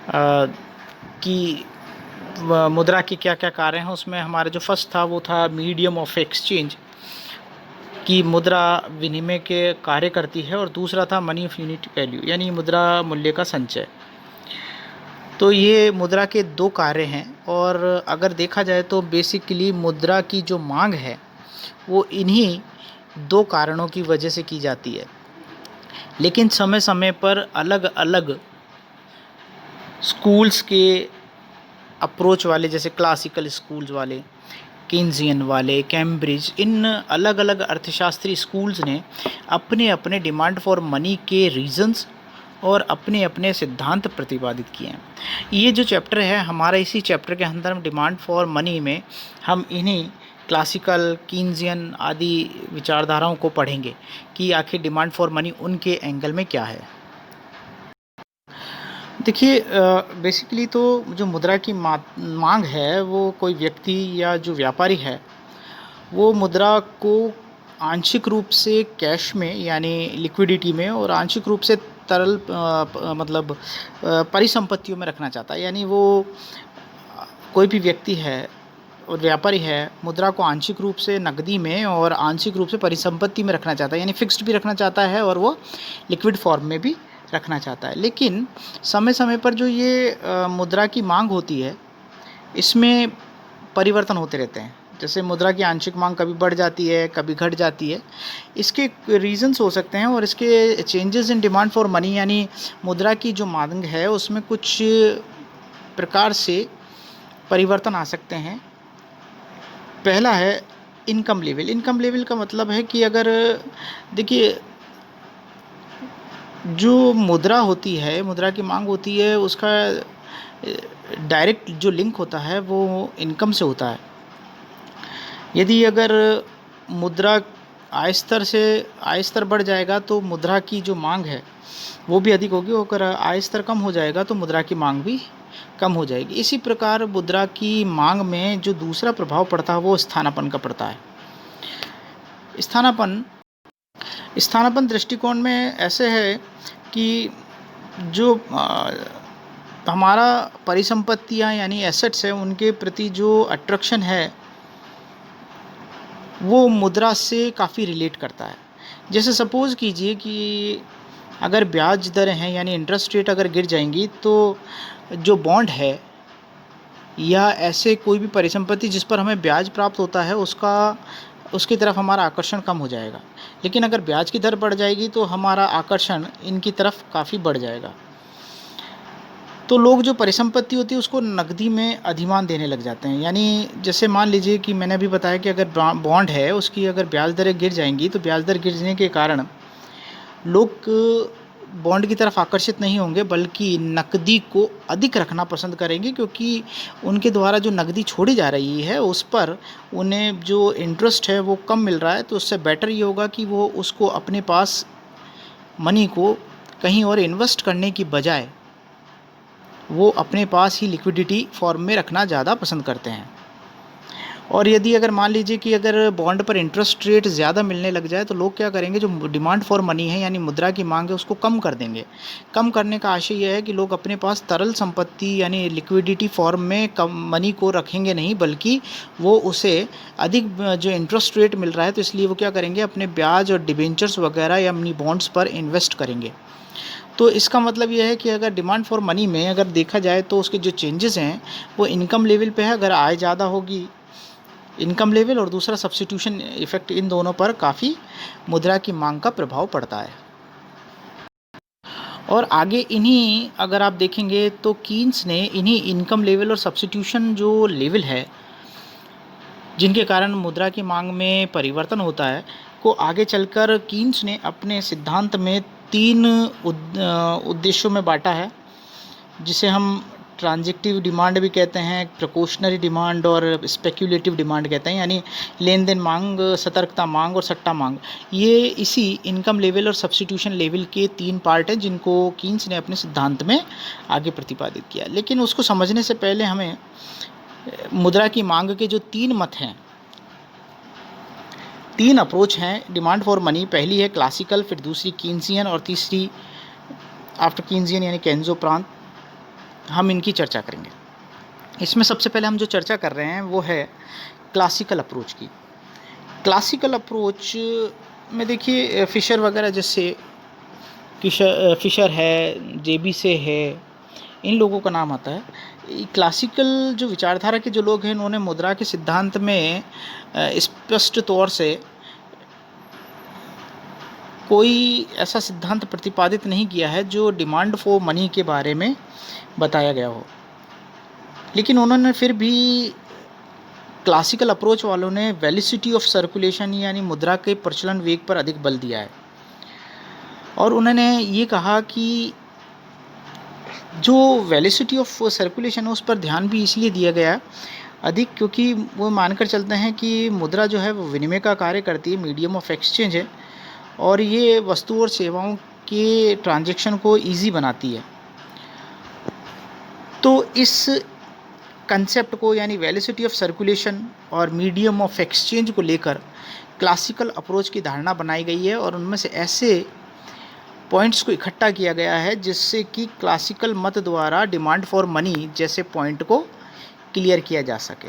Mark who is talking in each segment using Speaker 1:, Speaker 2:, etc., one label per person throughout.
Speaker 1: अ, कि मुद्रा के क्या क्या कार्य हैं। उसमें हमारा जो फर्स्ट था वो था मीडियम ऑफ एक्सचेंज, कि मुद्रा विनिमय के कार्य करती है, और दूसरा था मनी ऑफ यूनिट वैल्यू, यानी मुद्रा मूल्य का संचय। तो ये मुद्रा के दो कार्य हैं, और अगर देखा जाए तो बेसिकली मुद्रा की जो मांग है वो इन्हीं दो कारणों की वजह से की जाती है। लेकिन समय समय पर अलग अलग स्कूल्स के अप्रोच वाले, जैसे क्लासिकल स्कूल्स वाले, केन्जियन वाले, कैम्ब्रिज, इन अलग अलग अर्थशास्त्री स्कूल्स ने अपने अपने डिमांड फॉर मनी के रीजंस और अपने अपने सिद्धांत प्रतिपादित किए हैं। ये जो चैप्टर है हमारा, इसी चैप्टर के अंदर हम डिमांड फॉर मनी में हम इन्हीं क्लासिकल, कीन्जियन आदि विचारधाराओं को पढ़ेंगे कि आखिर डिमांड फॉर मनी उनके एंगल में क्या है। देखिए, बेसिकली तो जो मुद्रा की मांग है वो कोई व्यक्ति या जो व्यापारी है वो मुद्रा को आंशिक रूप से कैश में यानी लिक्विडिटी में, और आंशिक रूप से तरल मतलब परिसंपत्तियों में रखना चाहता है। यानी वो कोई भी व्यक्ति है और व्यापारी है, मुद्रा को आंशिक रूप से नकदी में और आंशिक रूप से परिसंपत्ति में रखना चाहता है, यानी फिक्स्ड भी रखना चाहता है और वो लिक्विड फॉर्म में भी रखना चाहता है। लेकिन समय समय पर जो ये मुद्रा की मांग होती है इसमें परिवर्तन होते रहते हैं। जैसे मुद्रा की आंशिक मांग कभी बढ़ जाती है, कभी घट जाती है। इसके रीजंस हो सकते हैं, और इसके changes in demand for money, यानी मुद्रा की जो मांग है उसमें कुछ प्रकार से परिवर्तन आ सकते हैं। पहला है इनकम लेवल। इनकम लेवल का मतलब है कि अगर देखिए, जो मुद्रा होती है, मुद्रा की मांग होती है, उसका डायरेक्ट जो लिंक होता है वो इनकम से होता है। यदि अगर मुद्रा आय स्तर बढ़ जाएगा तो मुद्रा की जो मांग है वो भी अधिक होगी, अगर आय स्तर कम हो जाएगा तो मुद्रा की मांग भी कम हो जाएगी। इसी प्रकार मुद्रा की मांग में जो दूसरा प्रभाव पड़ता है वो स्थानापन्न का पड़ता है। स्थानापन्न दृष्टिकोण में ऐसे है कि जो हमारा परिसंपत्तियां यानी एसेट्स है उनके प्रति जो अट्रैक्शन है वो मुद्रा से काफ़ी रिलेट करता है। जैसे सपोज़ कीजिए कि अगर ब्याज दरें हैं यानी इंटरेस्ट रेट अगर गिर जाएंगी तो जो बॉन्ड है या ऐसे कोई भी परिसंपत्ति जिस पर हमें ब्याज प्राप्त होता है उसकी तरफ हमारा आकर्षण कम हो जाएगा। लेकिन अगर ब्याज की दर बढ़ जाएगी तो हमारा आकर्षण इनकी तरफ काफ़ी बढ़ जाएगा। तो लोग जो परिसंपत्ति होती है उसको नकदी में अधिमान देने लग जाते हैं। यानी जैसे मान लीजिए कि मैंने अभी बताया कि अगर बॉन्ड है उसकी अगर ब्याज दरें गिर जाएंगी तो ब्याज दर गिरने के कारण लोग बॉन्ड की तरफ आकर्षित नहीं होंगे, बल्कि नकदी को अधिक रखना पसंद करेंगे, क्योंकि उनके द्वारा जो नकदी छोड़ी जा रही है उस पर उन्हें जो इंटरेस्ट है वो कम मिल रहा है। तो उससे बेटर ये होगा कि वो उसको अपने पास मनी को कहीं और इन्वेस्ट करने की बजाय वो अपने पास ही लिक्विडिटी फॉर्म में रखना ज़्यादा पसंद करते हैं। और यदि अगर मान लीजिए कि अगर बॉन्ड पर इंटरेस्ट रेट ज़्यादा मिलने लग जाए तो लोग क्या करेंगे, जो डिमांड फॉर मनी है यानी मुद्रा की मांग है उसको कम कर देंगे। कम करने का आशय यह है कि लोग अपने पास तरल संपत्ति यानी लिक्विडिटी फॉर्म में कम मनी को रखेंगे नहीं, बल्कि वो उसे अधिक जो इंटरेस्ट रेट मिल रहा है तो इसलिए वो क्या करेंगे, अपने ब्याज और डिबेंचर्स वगैरह या अपनी बॉन्ड्स पर इन्वेस्ट करेंगे। तो इसका मतलब यह है कि अगर डिमांड फॉर मनी में अगर देखा जाए तो उसके जो चेंजेस हैं वो इनकम लेवल पे है। अगर आय ज़्यादा होगी, इनकम लेवल, और दूसरा सब्स्टिट्यूशन इफ़ेक्ट, इन दोनों पर काफ़ी मुद्रा की मांग का प्रभाव पड़ता है। और आगे इन्हीं अगर आप देखेंगे तो कीन्स ने इन्हीं इनकम लेवल और सब्स्टिट्यूशन जो लेवल है जिनके कारण मुद्रा की मांग में परिवर्तन होता है को आगे चलकर कीन्स ने अपने सिद्धांत में 3 उद्देश्यों में बांटा है, जिसे हम ट्रांजिटिव डिमांड भी कहते हैं, प्रिकॉशनरी डिमांड और स्पेक्यूलेटिव डिमांड कहते हैं, यानी लेन देन मांग, सतर्कता मांग और सट्टा मांग। ये इसी इनकम लेवल और सब्स्टिट्यूशन लेवल के 3 पार्ट हैं जिनको कीन्स ने अपने सिद्धांत में आगे प्रतिपादित किया। लेकिन उसको समझने से पहले हमें मुद्रा की मांग के जो 3 मत हैं, 3 अप्रोच हैं डिमांड फॉर मनी। पहली है क्लासिकल, फिर दूसरी कीन्सियन और तीसरी आफ्टर कीन्सियन यानी केन्जो प्रांत। हम इनकी चर्चा करेंगे। इसमें सबसे पहले हम जो चर्चा कर रहे हैं वो है क्लासिकल अप्रोच की। क्लासिकल अप्रोच में देखिए फिशर वगैरह, जैसे फिशर है, जेबी है, इन लोगों का नाम आता है। क्लासिकल जो विचारधारा के जो लोग हैं, उन्होंने मुद्रा के सिद्धांत में स्पष्ट तौर से कोई ऐसा सिद्धांत प्रतिपादित नहीं किया है जो डिमांड फॉर मनी के बारे में बताया गया हो, लेकिन उन्होंने फिर भी क्लासिकल अप्रोच वालों ने वेलोसिटी ऑफ सर्कुलेशन यानी मुद्रा के प्रचलन वेग पर अधिक बल दिया है। और उन्होंने ये कहा कि जो वेलोसिटी ऑफ सर्कुलेशन है उस पर ध्यान भी इसलिए दिया गया अधिक, क्योंकि वो मानकर चलते हैं कि मुद्रा जो है वो विनिमय का कार्य करती है, मीडियम ऑफ एक्सचेंज है, और ये वस्तु और सेवाओं के ट्रांजैक्शन को ईजी बनाती है। तो इस कंसेप्ट को यानी वेलोसिटी ऑफ सर्कुलेशन और मीडियम ऑफ एक्सचेंज को लेकर क्लासिकल अप्रोच की धारणा बनाई गई है, और उनमें से ऐसे पॉइंट्स को इकट्ठा किया गया है जिससे कि क्लासिकल मत द्वारा डिमांड फॉर मनी जैसे पॉइंट को क्लियर किया जा सके।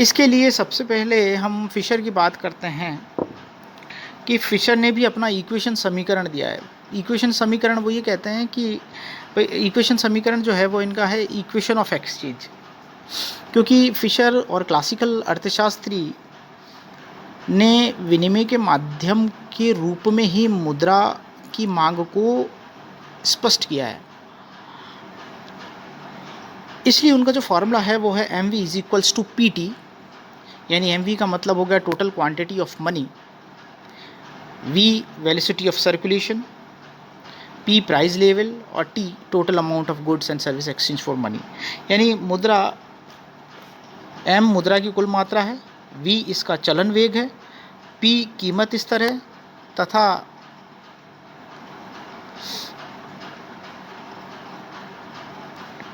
Speaker 1: इसके लिए सबसे पहले हम फिशर की बात करते हैं कि फिशर ने भी अपना इक्वेशन समीकरण दिया है। इक्वेशन समीकरण वो ये कहते हैं कि इक्वेशन समीकरण जो है वो इनका है इक्वेशन ऑफ एक्सचेंज, क्योंकि फिशर और क्लासिकल अर्थशास्त्री ने विनिमय के माध्यम के रूप में ही मुद्रा की मांग को स्पष्ट किया है। इसलिए उनका जो फॉर्मूला है वो है M V is equals to P T, यानी एम वी का मतलब हो गया total quantity of money, V velocity of circulation, P price level और T total amount of goods and service exchange for money. यानी मुद्रा एम मुद्रा की कुल मात्रा है, वी इसका चलन वेग है, पी कीमत स्तर है, तथा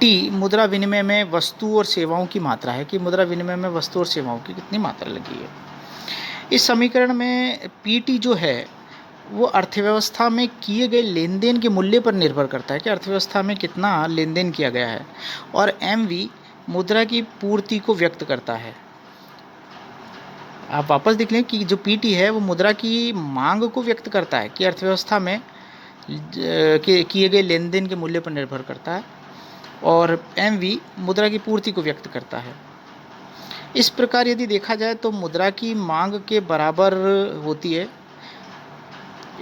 Speaker 1: टी मुद्रा विनिमय में वस्तु और सेवाओं की मात्रा है कि मुद्रा विनिमय में वस्तु और सेवाओं की कितनी मात्रा लगी है। इस समीकरण में पी टी जो है वो अर्थव्यवस्था में किए गए लेन देन के मूल्य पर निर्भर करता है कि अर्थव्यवस्था में कितना लेन देन किया गया है, और एम वी मुद्रा की पूर्ति को व्यक्त करता है। आप वापस देख लें कि जो पी टी है वो मुद्रा की मांग को व्यक्त करता है कि अर्थव्यवस्था में किए गए लेन देन के मूल्य पर निर्भर करता है, और एम वी मुद्रा की पूर्ति को व्यक्त करता है। इस प्रकार यदि देखा जाए तो मुद्रा की मांग के बराबर होती है।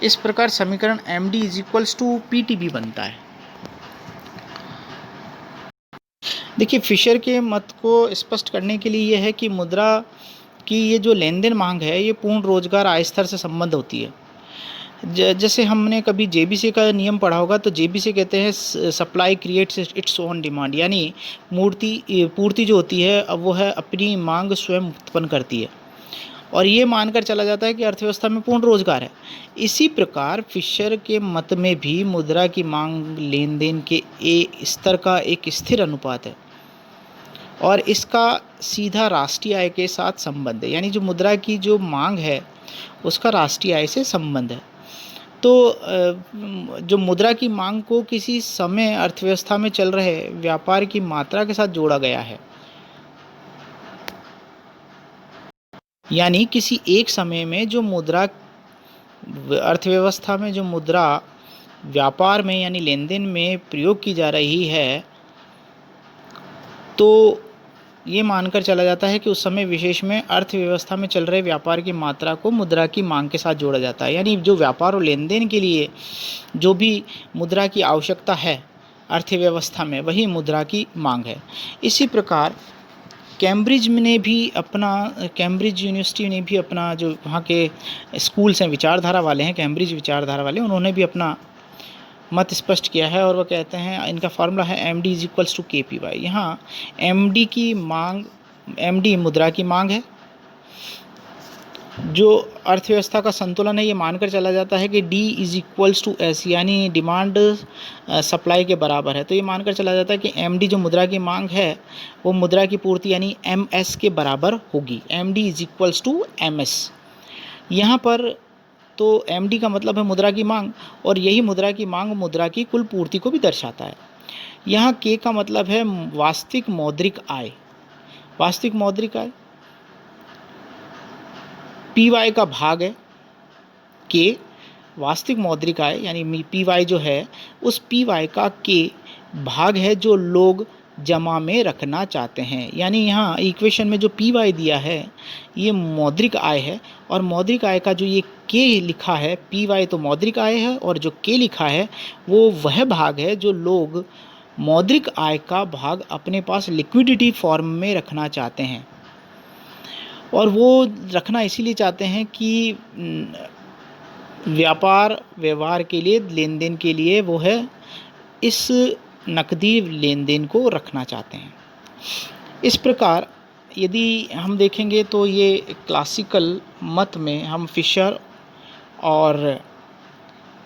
Speaker 1: इस प्रकार समीकरण M D is equals to P T भी बनता है। देखिए फिशर के मत को स्पष्ट करने के लिए यह है कि मुद्रा की ये जो लेन देन मांग है ये पूर्ण रोजगार आय स्तर से संबंध होती है। जैसे हमने कभी जेबीसी का नियम पढ़ा होगा, तो जेबीसी कहते हैं supply creates its own demand, यानी पूर्ति जो होती है अब वो है अपनी मांग स्वयं उत्पन्न करती है, और ये मानकर चला जाता है कि अर्थव्यवस्था में पूर्ण रोजगार है। इसी प्रकार फिशर के मत में भी मुद्रा की मांग लेन देन के स्तर का एक स्थिर अनुपात है, और इसका सीधा राष्ट्रीय आय के साथ संबंध है, यानी जो मुद्रा की जो मांग है उसका राष्ट्रीय आय से संबंध है। तो जो मुद्रा की मांग को किसी समय अर्थव्यवस्था में चल रहे व्यापार की मात्रा के साथ जोड़ा गया है, यानी किसी एक समय में जो मुद्रा अर्थव्यवस्था में जो मुद्रा व्यापार में यानी लेन देन में प्रयोग की जा रही है, तो ये मानकर चला जाता है कि उस समय विशेष में अर्थव्यवस्था में चल रहे व्यापार की मात्रा को मुद्रा की मांग के साथ जोड़ा जाता है, यानी जो व्यापार और लेन देन के लिए जो भी मुद्रा की आवश्यकता है अर्थव्यवस्था में, वही मुद्रा की मांग है। इसी प्रकार कैम्ब्रिज यूनिवर्सिटी ने भी अपना जो वहाँ के स्कूल्स हैं, विचारधारा वाले हैं, कैम्ब्रिज विचारधारा वाले, उन्होंने भी अपना मत स्पष्ट किया है, और वह कहते हैं इनका फार्मूला है M D is equals to K P Y. यहाँ एम डी मुद्रा की मांग है, जो अर्थव्यवस्था का संतुलन है, ये मानकर चला जाता है कि D is equals to S, यानी डिमांड सप्लाई के बराबर है। तो ये मानकर चला जाता है कि एम डी जो मुद्रा की मांग है वो मुद्रा की पूर्ति यानी एम एस के बराबर होगी। M D is equals to M S. यहाँ पर तो एम डी का मतलब है मुद्रा की मांग, और यही मुद्रा की मांग मुद्रा की कुल पूर्ति को भी दर्शाता है। यहाँ के का मतलब है वास्तविक मौद्रिक आय। वास्तविक मौद्रिक आय पी वाई का भाग है। के वास्तविक मौद्रिक आय यानी पी वाई जो है उस पी वाई का के भाग है जो लोग जमा में रखना चाहते हैं। यानी यहाँ इक्वेशन में जो पी वाई दिया है ये मौद्रिक आय है, और मौद्रिक आय का जो ये के लिखा है, पी वाई तो मौद्रिक आय है और जो के लिखा है वो वह भाग है जो लोग मौद्रिक आय का भाग अपने पास लिक्विडिटी फॉर्म में रखना चाहते हैं। और वो रखना इसीलिए चाहते हैं कि व्यापार व्यवहार के लिए, लेन देन के लिए वो है इस नकदी लेन देन को रखना चाहते हैं। इस प्रकार यदि हम देखेंगे तो ये क्लासिकल मत में हम फिशर और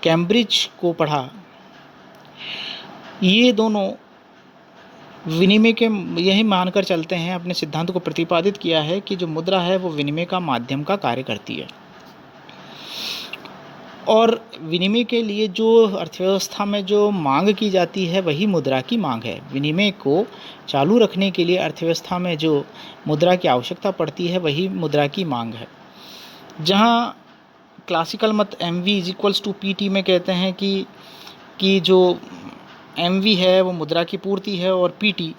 Speaker 1: कैम्ब्रिज को पढ़ा। ये दोनों विनिमय के यही मानकर चलते हैं, अपने सिद्धांत को प्रतिपादित किया है कि जो मुद्रा है वो विनिमय का माध्यम का कार्य करती है, और विनिमय के लिए जो अर्थव्यवस्था में जो मांग की जाती है वही मुद्रा की मांग है। विनिमय को चालू रखने के लिए अर्थव्यवस्था में जो मुद्रा की आवश्यकता पड़ती है वही मुद्रा की मांग है। जहाँ क्लासिकल मत MV = PT में कहते हैं कि जो MV है वो मुद्रा की पूर्ति है और PT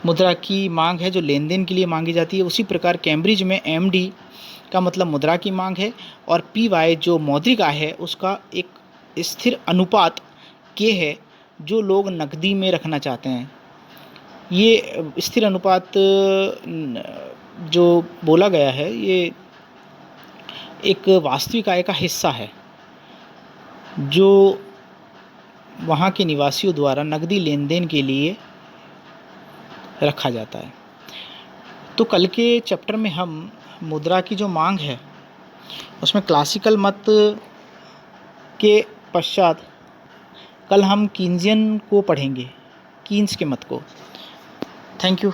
Speaker 1: मुद्रा की मांग है जो लेन देन के लिए मांगी जाती है। उसी प्रकार कैम्ब्रिज में MD का मतलब मुद्रा की मांग है, और PY जो मौद्रिक आय है उसका एक स्थिर अनुपात के है जो लोग नकदी में रखना चाहते हैं। ये स्थिर अनुपात जो बोला गया है ये एक वास्तविक आय का हिस्सा है जो वहाँ के निवासियों द्वारा नकदी लेन देन के लिए रखा जाता है। तो कल के चैप्टर में हम मुद्रा की जो मांग है उसमें क्लासिकल मत के पश्चात कल हम कीन्सियन को पढ़ेंगे, कीन्स के मत को। Thank you.